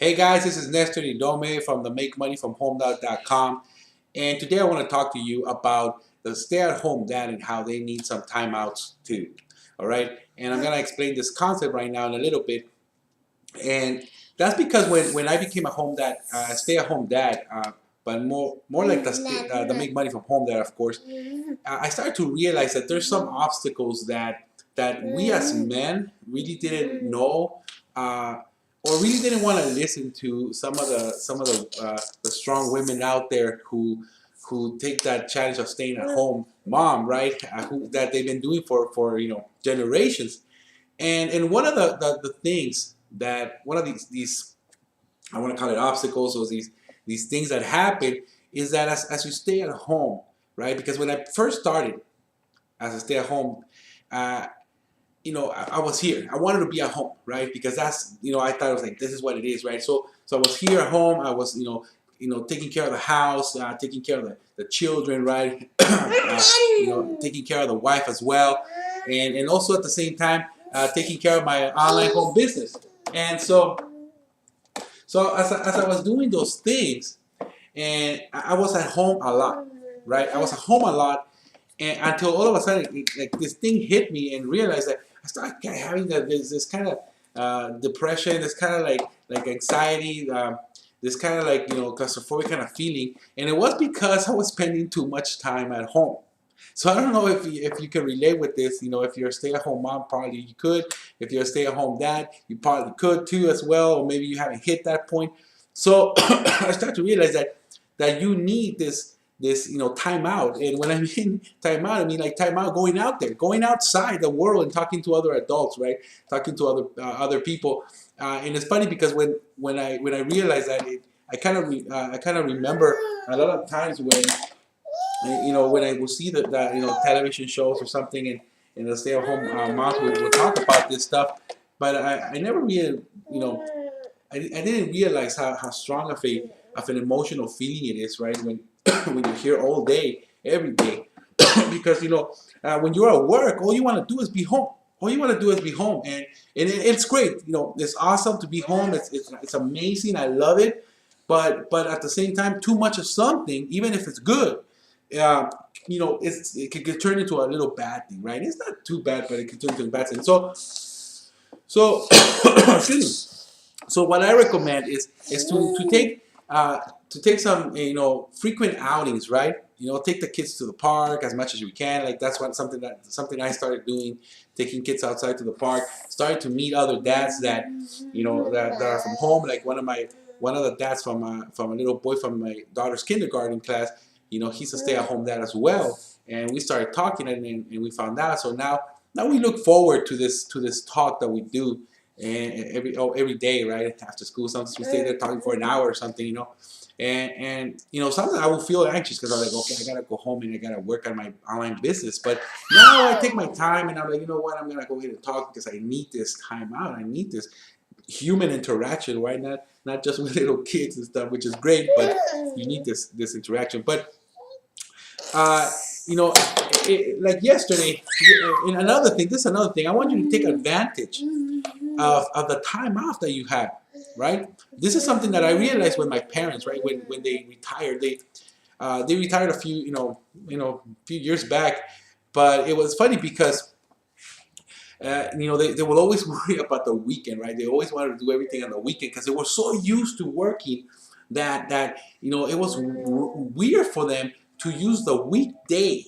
Hey guys, this is Nestor Idome from the MakeMoneyFromHome.com, and today I want to talk to you about the stay-at-home dad and how they need some timeouts too. All right, and I'm gonna explain this concept right now in a little bit, and that's because when I became a home dad, stay-at-home dad, but more like the make money from home dad, of course, I started to realize that there's some obstacles that we as men really didn't know. Or really didn't want to listen to some of the strong women out there who take that challenge of staying at home mom, right? That they've been doing for generations. And one of the things that one of these I want to call it obstacles, or these things that happen, is that as you stay at home, right? Because when I first started as a stay at home, uh, I was here. I wanted to be at home, right? Because that's, I thought it was like, this is what it is, right? So I was here at home. I was, taking care of the house, taking care of the children, right? Taking care of the wife as well. And also at the same time, taking care of my online home business. And so as I was doing those things, and I was at home a lot, right? I was at home a lot, and until all of a sudden, like this thing hit me and realized that I started having this kind of depression, this kind of like anxiety, this kind of like claustrophobic kind of feeling, and it was because I was spending too much time at home. So I don't know if you can relate with this. If you're a stay-at-home mom, probably you could. If you're a stay-at-home dad, you probably could too as well, or maybe you haven't hit that point. So I started to realize that you need this time out. And when I mean time out, I mean like time out going out there, going outside the world and talking to other adults, right? Talking to other people. And it's funny because when I realized that, I kind of remember a lot of times when I will see the television shows or something, and the stay-at-home moms will talk about this stuff, but I never really, I didn't realize how strong of an emotional feeling it is, right? When when you're here all day, every day, because when you're at work, all you want to do is be home. All you want to do is be home, and it's great. It's awesome to be home. It's amazing. I love it, but at the same time, too much of something, even if it's good, uh, it could get turned into a little bad thing, right? It's not too bad, but it could turn into a bad thing. So excuse me. So what I recommend is to take some frequent outings, right? Take the kids to the park as much as you can. Like that's something I started doing, taking kids outside to the park. Started to meet other dads that that are from home. Like one of the dads from a little boy from my daughter's kindergarten class. He's a stay-at-home dad as well, and we started talking and we found out. So now we look forward to this talk that we do and every day, right after school. Sometimes we stay there talking for an hour or something, and sometimes I will feel anxious because I'm like, okay, I gotta go home and I gotta work on my online business. But now I take my time and I'm like, you know what, I'm gonna go ahead and talk because I need this time out. I need this human interaction, right? Not just with little kids and stuff, which is great, but you need this interaction. But uh, like yesterday, and another thing, this is another thing. I want you to take advantage of the time off that you have, right? This is something that I realized with my parents, right? When they retired, they retired a few years back, but it was funny because they will always worry about the weekend, right? They always wanted to do everything on the weekend because they were so used to working that it was weird for them to use the weekday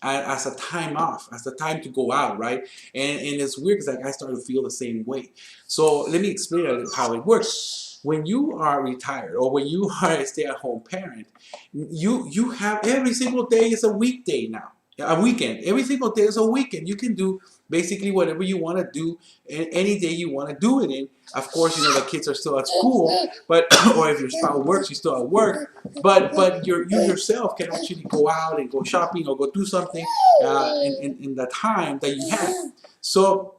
as a time off, as a time to go out, right? And it's weird because I started to feel the same way. So let me explain how it works. When you are retired or when you are a stay-at-home parent, you have every single day is a weekday now. A weekend. Every single day is a weekend. You can do basically whatever you want to do any day you want to do it in. Of course, the kids are still at school, but or if your spouse works, you're still at work. But you yourself can actually go out and go shopping or go do something in the time that you have. So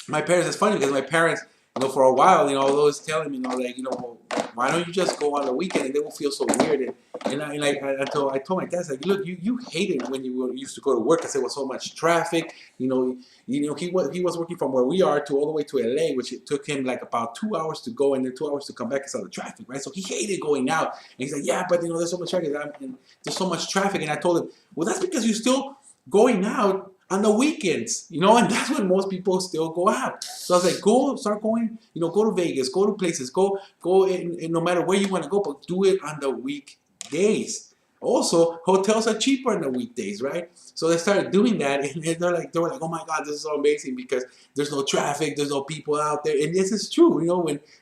my parents, it's funny because my parents, for a while, always telling me, like, why don't you just go on the weekend and they will feel so weird. I told my dad, like, look, you hated when you used to go to work because there was so much traffic. He was working from where we are to all the way to LA, which it took him like about 2 hours to go and then 2 hours to come back because of the traffic, right? So he hated going out. And he's like, yeah, but there's so much traffic. And there's so much traffic. And I told him, well, that's because you're still going out on the weekends, and that's when most people still go out. So I was like, start going, go to Vegas, go to places, go, and no matter where you want to go, but do it on the weekdays. Also, hotels are cheaper on the weekdays, right? So they started doing that, and they were like, oh my God, this is so amazing because there's no traffic, there's no people out there, and this is true.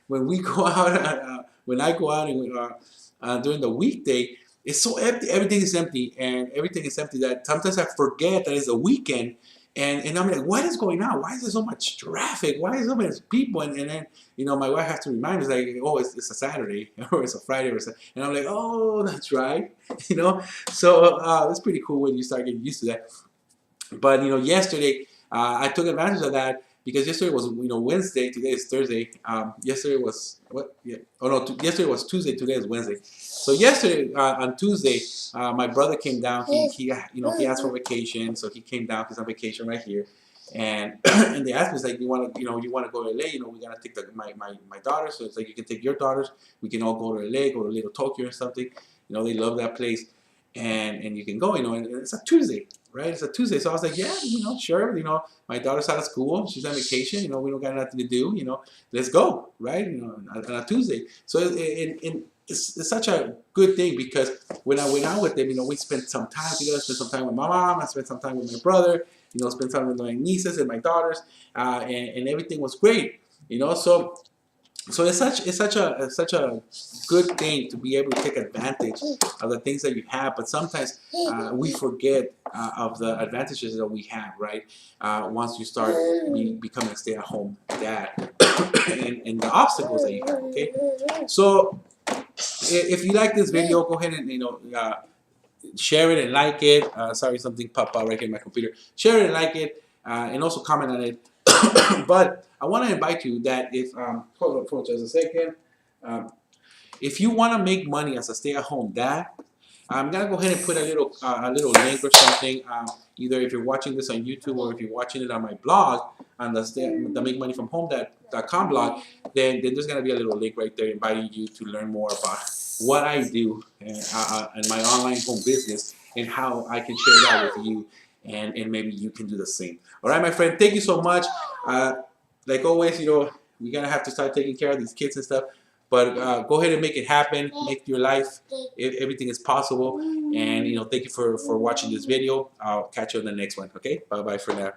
When we go out, when I go out and during the weekday, it's so empty. Everything is empty, and everything is empty that sometimes I forget that it's a weekend, and I'm like, what is going on? Why is there so much traffic? Why is there so many people? And then my wife has to remind me, like, oh, it's a Saturday or it's a Friday or something, and I'm like, oh, that's right, So it's pretty cool when you start getting used to that. But yesterday I took advantage of that because yesterday was Wednesday. Today is Thursday. Yesterday was what? Yeah. Oh no. Yesterday was Tuesday. Today is Wednesday. So yesterday on Tuesday, my brother came down. He asked for vacation, so he came down. He's on vacation right here, and and they asked me, it's like, you want to go to LA? We're gonna take my daughters. So it's like, you can take your daughters. We can all go to LA, go to Little Tokyo or something. They love that place, and you can go. And it's a Tuesday. Right, it's a Tuesday, so I was like, yeah, sure. My daughter's out of school, she's on vacation. We don't got nothing to do. Let's go, right? On a Tuesday. So it's such a good thing because when I went out with them, we spent some time together. Spent some time with my mom. I spent some time with my brother. Spent time with my nieces and my daughters, and everything was great. So it's such a good thing to be able to take advantage of the things that you have, but sometimes we forget of the advantages that we have, right? Once you start becoming a stay-at-home dad, and the obstacles that you have. Okay, so if you like this video, go ahead and share it and like it. Sorry, something popped out right here in my computer. Share it and like it, and also comment on it. But I want to invite you that if hold on just a second. If you want to make money as a stay-at-home dad, I'm gonna go ahead and put a little link or something. Either if you're watching this on YouTube or if you're watching it on my blog on the MakeMoneyFromHome.com blog, then there's gonna be a little link right there inviting you to learn more about what I do and my online home business and how I can share that with you, and maybe you can do the same. All right, my friend. Thank you so much. Like always, we're gonna have to start taking care of these kids and stuff. But go ahead and make it happen. Make your life. Everything is possible. And thank you for watching this video. I'll catch you on the next one. Okay. Bye bye for now.